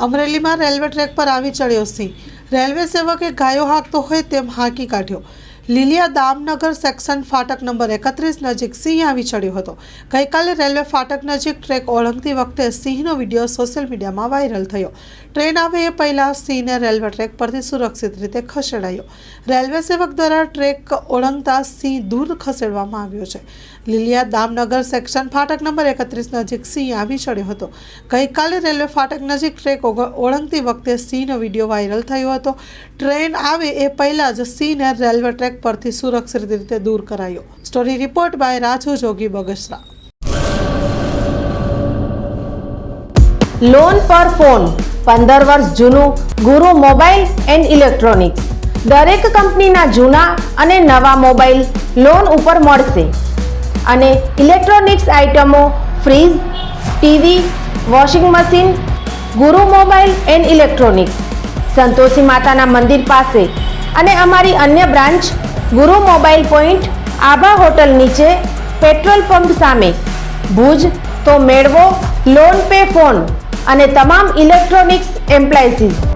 અમરેલીમાં railway track પર આવી ચડ્યો સિંહ. રેલવે સેવકે ગાયો હાંકતો હોય તેમ હાંકી કાઢ્યો. લીલિયા દામનગર સેક્શન ફાટક નંબર 31 નજીક સિંહ આવી ચડ્યો હતો. ગઈકાલે રેલવે ફાટક નજીક ટ્રેક ઓળંગતી વખતે સિંહનો વિડીયો સોશિયલ મીડિયામાં વાયરલ થયો. ટ્રેન આવે એ પહેલાં સિંહને રેલવે ટ્રેક પરથી સુરક્ષિત રીતે ખસેડાયો. રેલવે સેવક દ્વારા ટ્રેક ઓળંગતા સિંહ દૂર ખસેડવામાં આવ્યો છે. લીલિયા દામનગર સેક્શન ફાટક નંબર 31 નજીક સિંહ આવી ચડ્યો હતો. ગઈકાલે રેલવે ફાટક નજીક ટ્રેક ઓળંગતી વખતે સિંહનો વિડીયો વાયરલ થયો હતો. ટ્રેન આવે એ પહેલાં જ સિંહને રેલવે ટ્રેક પરથી સુરક્ષિત રીતે દૂર કરાયો. Story report by Raju Jogi Bagasara. Loan પર ફોન 15 વર્ષ જૂનું ગુરુ મોબાઈલ એન્ડ ઇલેક્ટ્રોનિક્સ. દરેક કંપનીના જૂના અને નવા મોબાઈલ લોન ઉપર મળશે અને ઇલેક્ટ્રોનિક્સ આઇટમો ફ્રીજ, ટીવી, વોશિંગ મશીન. ગુરુ મોબાઈલ એન્ડ ઇલેક્ટ્રોનિક્સ, સંતોષી માતાના મંદિર પાસે અને અમારી અન્ય બ્રાન્ચ ગુરુ મોબાઈલ પોઈન્ટ, આભા હોટલ નીચે, પેટ્રોલ પંપ સામે, ભુજ. તો મેળવો લોન પે ફોન અને તમામ ઇલેક્ટ્રોનિક્સ એપ્લાયન્સીસ.